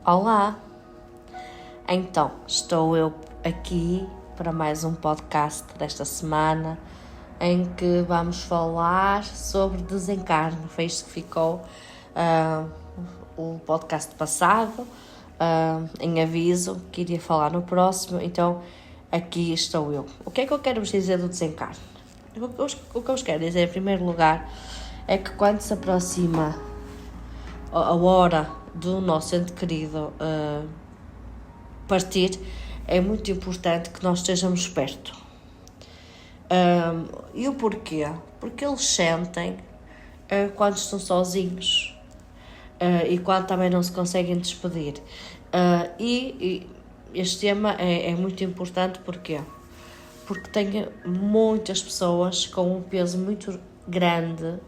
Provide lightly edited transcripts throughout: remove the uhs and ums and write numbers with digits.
Olá! Então, estou eu aqui para mais um podcast desta semana em que vamos falar sobre desencarne. Foi isto que ficou o podcast passado, em aviso, que iria falar no próximo, então aqui estou eu. O que é que eu quero vos dizer do desencarne? O que eu vos quero dizer, em primeiro lugar, é que quando se aproxima a hora do nosso ente querido partir, é muito importante que nós estejamos perto. E o porquê? Porque eles sentem quando estão sozinhos e quando também não se conseguem despedir. E este tema é muito importante, porquê? Porque tem muitas pessoas com um peso muito grande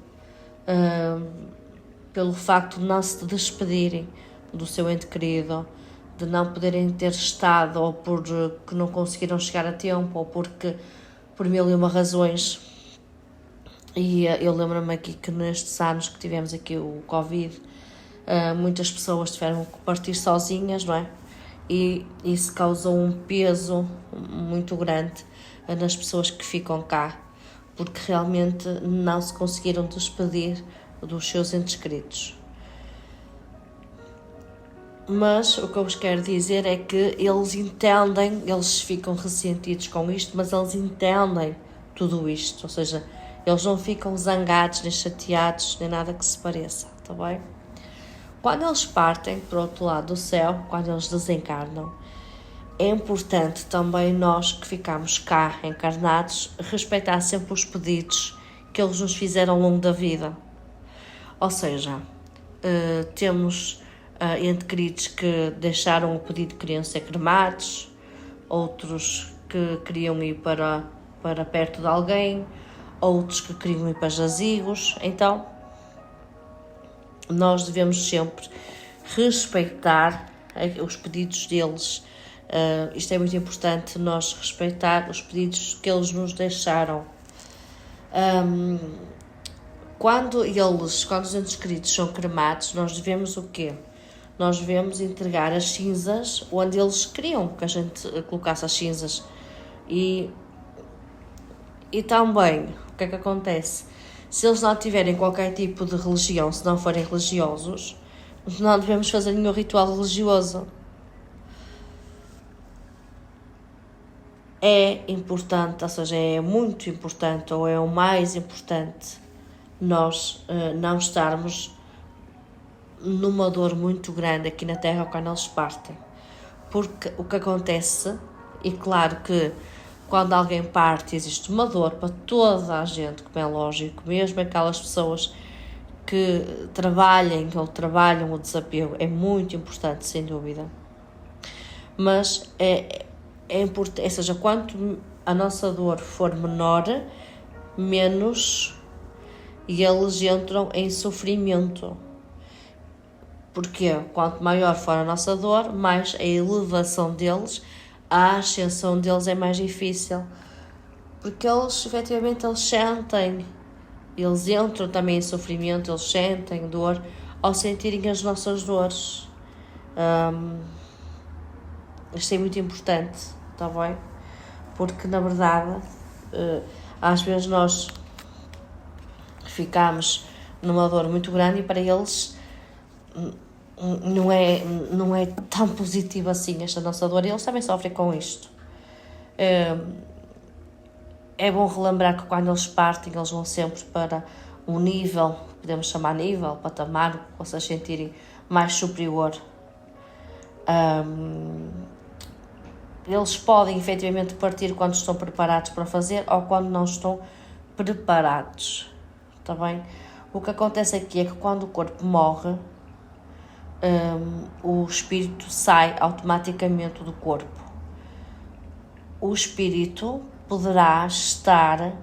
pelo facto de não se despedirem do seu ente querido, de não poderem ter estado, ou porque não conseguiram chegar a tempo, ou porque por mil e uma razões. E eu lembro-me aqui que nestes anos que tivemos aqui o Covid, muitas pessoas tiveram que partir sozinhas, não é? E isso causou um peso muito grande nas pessoas que ficam cá, porque realmente não se conseguiram despedir dos seus entes queridos. Mas o que eu vos quero dizer é que eles entendem, eles ficam ressentidos com isto, mas eles entendem tudo isto, ou seja, eles não ficam zangados, nem chateados, nem nada que se pareça, está bem? Quando eles partem para o outro lado do céu, quando eles desencarnam, é importante também nós que ficamos cá encarnados respeitar sempre os pedidos que eles nos fizeram ao longo da vida. Ou seja, temos entes queridos que deixaram o pedido que queriam ser cremados, outros que queriam ir para perto de alguém, outros que queriam ir para jazigos. Então, nós devemos sempre respeitar os pedidos deles. Isto é muito importante, nós respeitar os pedidos que eles nos deixaram. Quando os entes queridos são cremados, nós devemos o quê? Nós devemos entregar as cinzas onde eles queriam que a gente colocasse as cinzas. E também, o que é que acontece? Se eles não tiverem qualquer tipo de religião, se não forem religiosos, não devemos fazer nenhum ritual religioso. É importante, ou seja, é muito importante, ou é o mais importante, nós não estarmos numa dor muito grande aqui na Terra quando eles partem. Porque o que acontece, e claro que quando alguém parte existe uma dor para toda a gente, como é lógico, mesmo aquelas pessoas que trabalham o desapego, é muito importante, sem dúvida. Mas é importante, ou seja, quanto a nossa dor for menor, menos eles entram em sofrimento. Porque quanto maior for a nossa dor, mais a elevação deles, a ascensão deles é mais difícil. Porque eles, efetivamente, eles sentem, eles entram também em sofrimento, eles sentem dor ao sentirem as nossas dores. Isto é muito importante, está bem? Porque, na verdade, às vezes nós ficamos numa dor muito grande e para eles não é tão positivo assim esta nossa dor, e eles também sofrem com isto. É bom relembrar que quando eles partem, eles vão sempre para um nível, podemos chamar nível, patamar, ou se sentirem mais superior. Eles podem efetivamente partir quando estão preparados para fazer ou quando não estão preparados, está bem? O que acontece aqui é que quando o corpo morre, o espírito sai automaticamente do corpo. O espírito poderá estar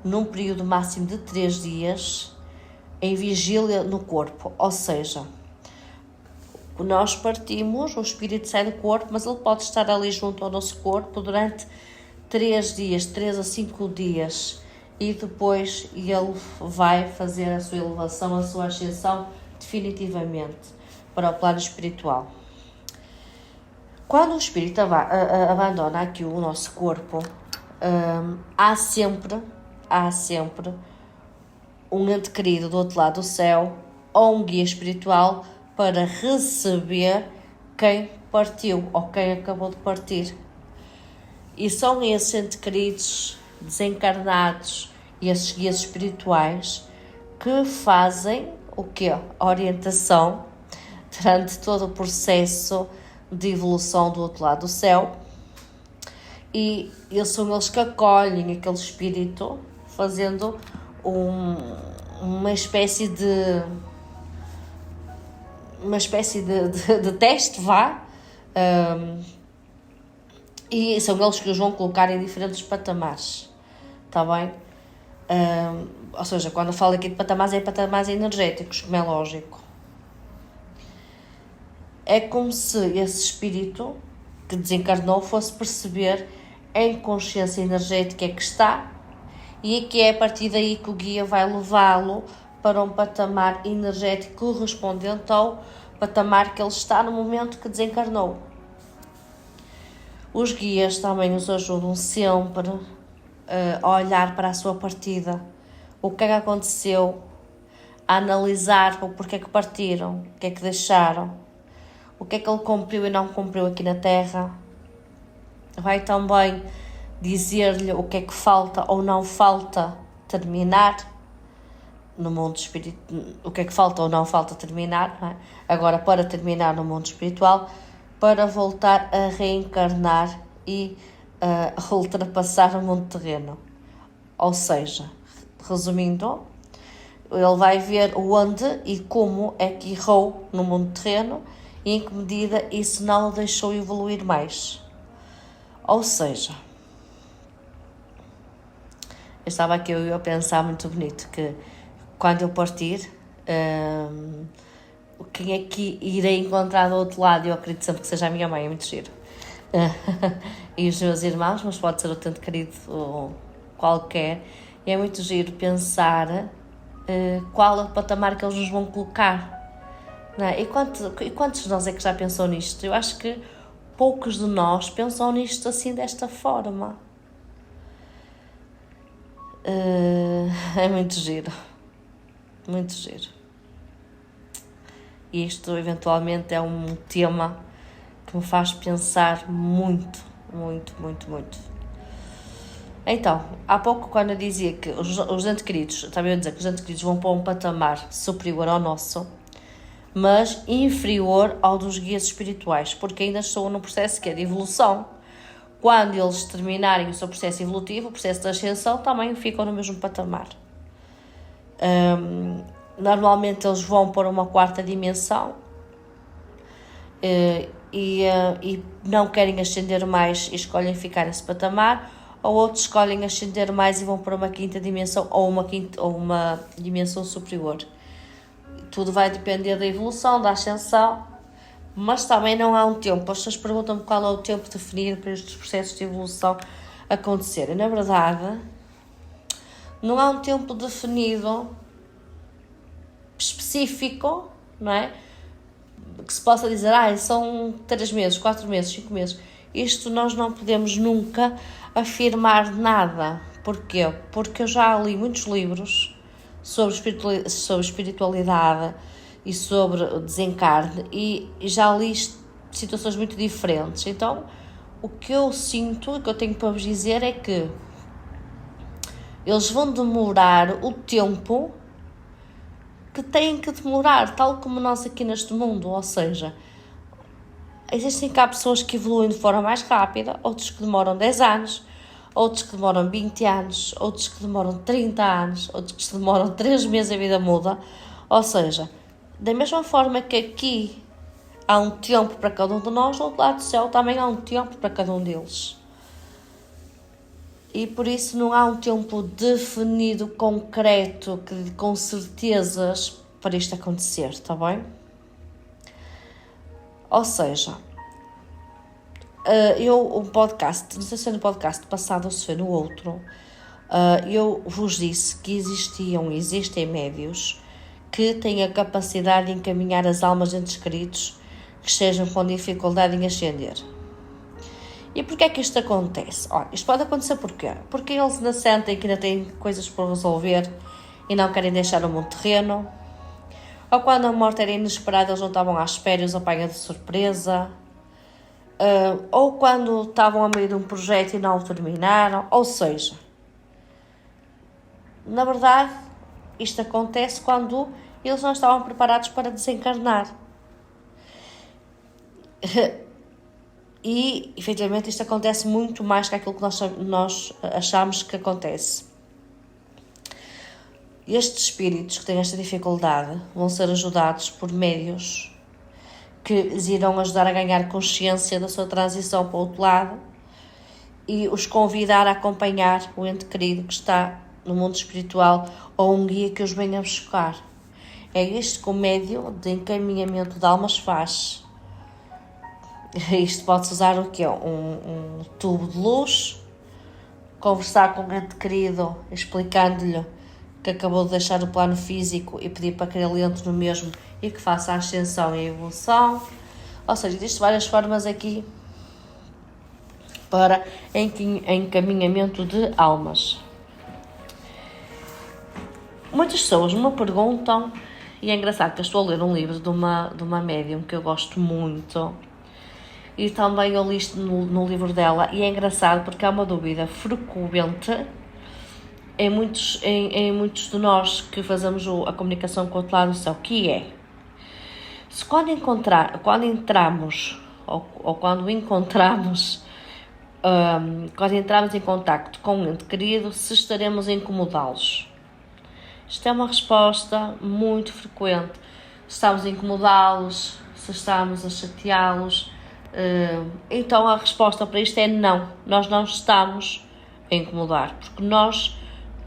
num período máximo de 3 dias em vigília no corpo, ou seja, nós partimos, o espírito sai do corpo, mas ele pode estar ali junto ao nosso corpo durante 3 dias, 3 a 5 dias, e depois ele vai fazer a sua elevação, a sua ascensão definitivamente para o plano espiritual. Quando o espírito abandona aqui o nosso corpo, há sempre um ente querido do outro lado do céu ou um guia espiritual para receber quem partiu ou quem acabou de partir. E são esses entes queridos desencarnados e esses guias espirituais que fazem o quê? A orientação durante todo o processo de evolução do outro lado do céu, e eles são eles que acolhem aquele espírito, fazendo uma espécie de teste, e são eles que os vão colocar em diferentes patamares, está bem? Ou seja, quando eu falo aqui de patamares, é patamares energéticos, como é lógico. É como se esse espírito que desencarnou fosse perceber em consciência energética que está, e é que é a partir daí que o guia vai levá-lo para um patamar energético correspondente ao patamar que ele está no momento que desencarnou. Os guias também nos ajudam sempre a olhar para a sua partida, o que é que aconteceu, a analisar o porquê que partiram, o que é que deixaram, o que é que ele cumpriu e não cumpriu aqui na Terra. Vai também dizer-lhe o que é que falta ou não falta terminar no mundo espiritual, o que é que falta ou não falta terminar, não é? Agora, para terminar no mundo espiritual, para voltar a reencarnar e ultrapassar o mundo terreno. Ou seja, resumindo, ele vai ver onde e como é que errou no mundo terreno e em que medida isso não o deixou evoluir mais. Ou seja, eu estava aqui a pensar muito bonito que quando eu partir, quem é que irei encontrar do outro lado? Eu acredito sempre que seja a minha mãe, é muito giro. E os meus irmãos, mas pode ser outro tanto querido ou qualquer. E é muito giro pensar qual é o patamar que eles nos vão colocar. Não é? E quantos de nós é que já pensou nisto? Eu acho que poucos de nós pensam nisto assim, desta forma. É muito giro. Muito giro. E isto, eventualmente, é um tema que me faz pensar muito, muito, muito, muito. Então, há pouco, quando eu dizia que os entes queridos, estava a dizer que os entes queridos vão para um patamar superior ao nosso, mas inferior ao dos guias espirituais, porque ainda estou num processo que é de evolução. Quando eles terminarem o seu processo evolutivo, o processo de ascensão, também ficam no mesmo patamar. Normalmente eles vão para uma quarta dimensão e não querem ascender mais e escolhem ficar nesse patamar, ou outros escolhem ascender mais e vão para uma quinta dimensão ou uma dimensão superior. Tudo vai depender da evolução, da ascensão, mas também não há um tempo. As pessoas perguntam-me qual é o tempo definido para estes processos de evolução acontecerem. Na verdade, não há um tempo definido específico, não é? Que se possa dizer, são 3 meses, 4 meses, 5 meses. Isto nós não podemos nunca afirmar nada. Porquê? Porque eu já li muitos livros sobre espiritualidade e sobre o desencarne e já li situações muito diferentes. Então, o que eu sinto e o que eu tenho para vos dizer é que eles vão demorar o tempo que têm que demorar, tal como nós aqui neste mundo. Ou seja, existem cá pessoas que evoluem de forma mais rápida, outros que demoram 10 anos, outros que demoram 20 anos, outros que demoram 30 anos, outros que demoram 3 meses, a vida muda. Ou seja, da mesma forma que aqui há um tempo para cada um de nós, do outro lado do céu também há um tempo para cada um deles. E por isso não há um tempo definido, concreto, com certezas para isto acontecer, está bem? Ou seja, o podcast, não sei se foi no podcast passado ou se foi no outro, eu vos disse que existem médios que têm a capacidade de encaminhar as almas de entes queridos que estejam com dificuldade em ascender. E porquê é que isto acontece? Olha, isto pode acontecer porquê? Porque eles ainda sentem que ainda têm coisas por resolver e não querem deixar o mundo terreno. Ou quando a morte era inesperada, eles não estavam à espera e os apanha de surpresa. Ou quando estavam a meio de um projeto e não o terminaram. Ou seja, na verdade, isto acontece quando eles não estavam preparados para desencarnar. E, efetivamente, isto acontece muito mais que aquilo que nós achamos que acontece. Estes espíritos que têm esta dificuldade vão ser ajudados por médios que lhes irão ajudar a ganhar consciência da sua transição para o outro lado e os convidar a acompanhar o ente querido que está no mundo espiritual ou um guia que os venha buscar. É isto que o médio de encaminhamento de almas faz. Isto pode-se usar o quê? Um tubo de luz, conversar com o ente querido, explicando-lhe que acabou de deixar o plano físico e pedir para que ele entre no mesmo e que faça a ascensão e a evolução. Ou seja, existem várias formas aqui para encaminhamento de almas. Muitas pessoas me perguntam, e é engraçado que eu estou a ler um livro de uma médium que eu gosto muito, e também eu li isto no livro dela, e é engraçado porque há uma dúvida frequente em muitos de nós que fazemos a comunicação com o outro lado do céu, que é, se quando entramos em contacto com um ente querido, se estaremos a incomodá-los. Isto é uma resposta muito frequente. Se estamos a incomodá-los, se estamos a chateá-los. Então a resposta para isto é não. Nós não estamos a incomodar, porque nós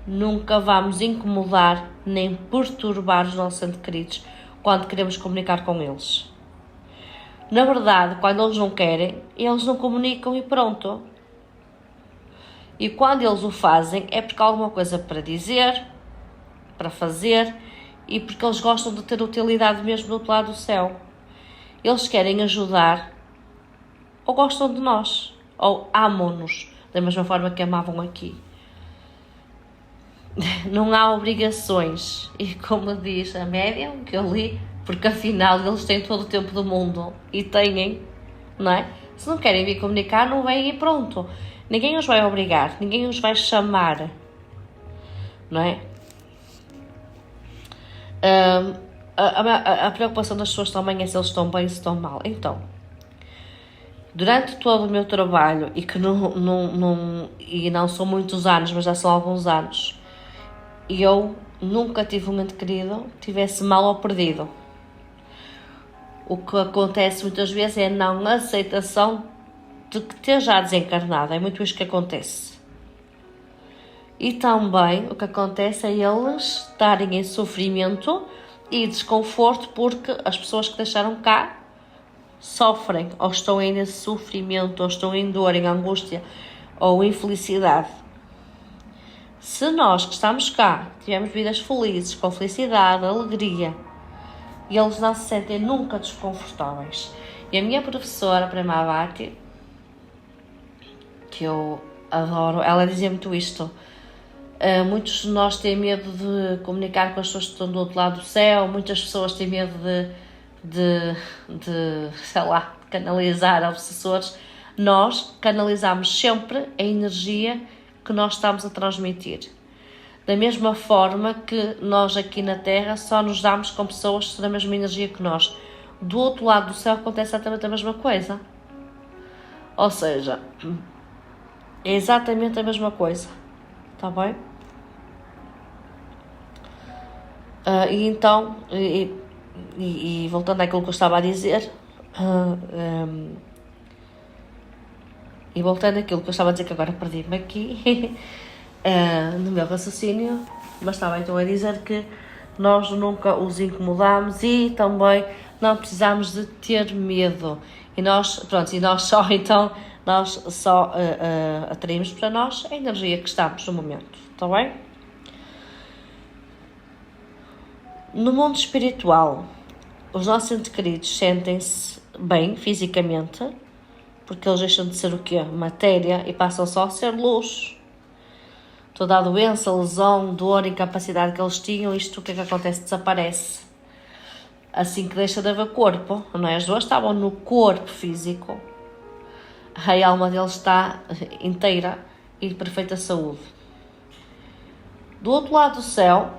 nunca vamos incomodar nem perturbar os nossos entes queridos quando queremos comunicar com eles. Na verdade, quando eles não querem, eles não comunicam e pronto. E quando eles o fazem, é porque há alguma coisa para dizer, para fazer, e porque eles gostam de ter utilidade mesmo do outro lado do céu. Eles querem ajudar, ou gostam de nós, ou amam-nos, da mesma forma que amavam aqui. Não há obrigações, e como diz a médium que eu li, porque afinal eles têm todo o tempo do mundo, e têm, não é? Se não querem vir comunicar, não vêm e pronto. Ninguém os vai obrigar, ninguém os vai chamar, não é? A preocupação das pessoas também é se eles estão bem, se estão mal. Então, durante todo o meu trabalho, e que não são muitos anos, mas já são alguns anos, eu nunca tive um ente querido que tivesse mal ou perdido. O que acontece muitas vezes é a não aceitação de que esteja desencarnado. É muito isso que acontece. E também o que acontece é eles estarem em sofrimento e desconforto porque as pessoas que deixaram cá sofrem, ou estão ainda em sofrimento, ou estão em dor, em angústia, ou infelicidade. Se nós que estamos cá tivemos vidas felizes, com felicidade, alegria, e eles não se sentem nunca desconfortáveis. E a minha professora, Premavati, que eu adoro, ela dizia muito isto. Muitos de nós têm medo de comunicar com as pessoas que estão do outro lado do céu, muitas pessoas têm medo de canalizar obsessores. Nós canalizamos sempre a energia que nós estamos a transmitir. Da mesma forma que nós aqui na Terra só nos damos com pessoas da mesma energia que nós. Do outro lado do céu acontece exatamente a mesma coisa. Ou seja, é exatamente a mesma coisa. Está bem? E voltando àquilo que eu estava a dizer, e voltando àquilo que eu estava a dizer, que agora perdi-me aqui, no meu raciocínio, mas estava então a dizer que nós nunca os incomodamos e também não precisamos de ter medo. E nós só atraímos para nós a energia que estamos no momento, está bem? No mundo espiritual, os nossos entes queridos sentem-se bem fisicamente, porque eles deixam de ser o quê? Matéria e passam só a ser luz. Toda a doença, lesão, dor, incapacidade que eles tinham, isto o que é que acontece? Desaparece. Assim que deixa de haver corpo, não é? As duas estavam no corpo físico, a alma deles está inteira e de perfeita saúde. Do outro lado do céu,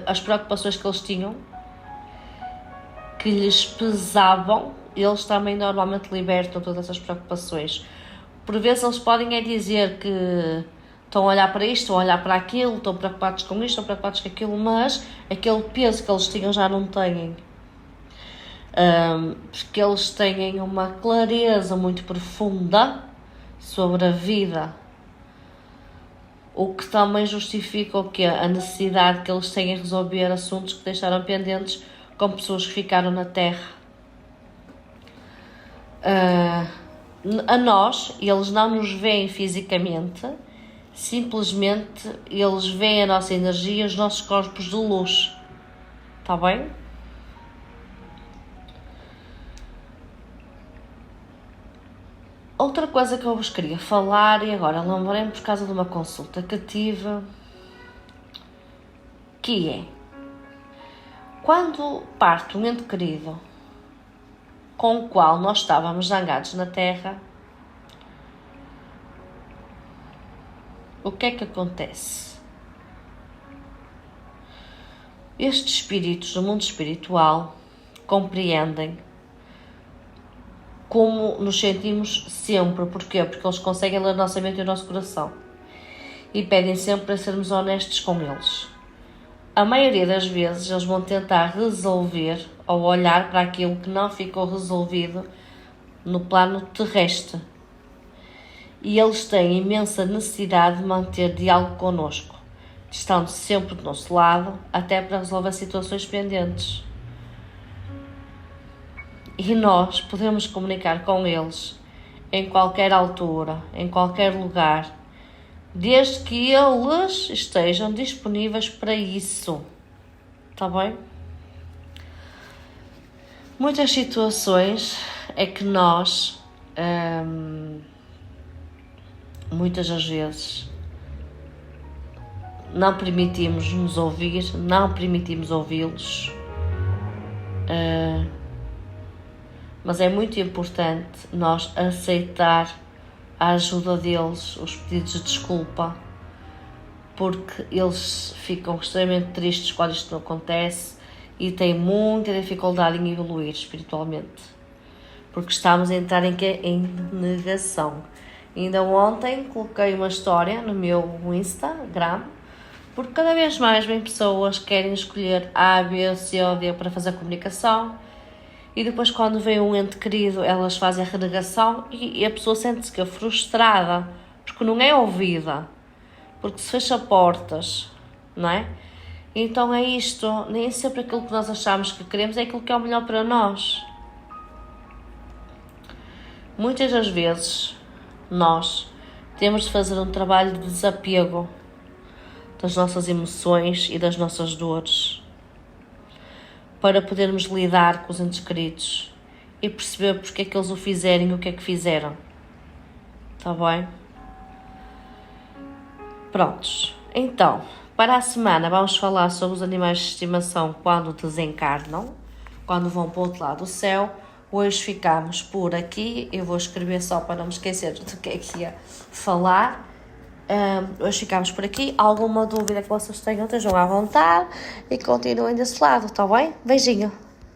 as preocupações que eles tinham, que lhes pesavam, eles também normalmente libertam todas essas preocupações. Por vezes eles podem dizer que estão a olhar para isto, estão a olhar para aquilo, estão preocupados com isto, estão preocupados com aquilo, mas aquele peso que eles tinham já não têm. Porque eles têm uma clareza muito profunda sobre a vida, o que também justifica o quê? A necessidade que eles têm de resolver assuntos que deixaram pendentes com pessoas que ficaram na Terra. A nós, eles não nos veem fisicamente, simplesmente eles veem a nossa energia, os nossos corpos de luz. Está bem? Outra coisa que eu vos queria falar, e agora lembrei-me por causa de uma consulta que tive, que é, quando parte um ente querido com o qual nós estávamos zangados na Terra, o que é que acontece? Estes espíritos do mundo espiritual compreendem como nos sentimos sempre. Porquê? Porque eles conseguem ler a nossa mente e o nosso coração. E pedem sempre para sermos honestos com eles. A maioria das vezes eles vão tentar resolver ou olhar para aquilo que não ficou resolvido no plano terrestre. E eles têm imensa necessidade de manter diálogo connosco, estando sempre do nosso lado, até para resolver situações pendentes. E nós podemos comunicar com eles em qualquer altura, em qualquer lugar, desde que eles estejam disponíveis para isso. Está bem? Muitas situações é que nós, muitas das vezes, não permitimos nos ouvir, não permitimos ouvi-los. Mas é muito importante nós aceitar a ajuda deles, os pedidos de desculpa, porque eles ficam extremamente tristes quando isto não acontece e têm muita dificuldade em evoluir espiritualmente, porque estamos a entrar em negação. Ainda ontem coloquei uma história no meu Instagram, porque cada vez mais vem pessoas que querem escolher A, B, C ou D para fazer a comunicação. E depois, quando vem um ente querido, elas fazem a renegação e a pessoa sente-se que é frustrada, porque não é ouvida, porque se fecha portas, não é? Então é isto, nem sempre aquilo que nós achamos que queremos é aquilo que é o melhor para nós. Muitas das vezes, nós temos de fazer um trabalho de desapego das nossas emoções e das nossas dores, para podermos lidar com os entes queridos e perceber porque é que eles o fizeram e o que é que fizeram. Está bem? Prontos. Então, para a semana vamos falar sobre os animais de estimação quando desencarnam, quando vão para o outro lado do céu. Hoje ficamos por aqui. Eu vou escrever só para não me esquecer do que é que ia falar. Hoje ficamos por aqui. Alguma dúvida que vocês tenham, estejam à vontade e continuem desse lado, está bem? Beijinho!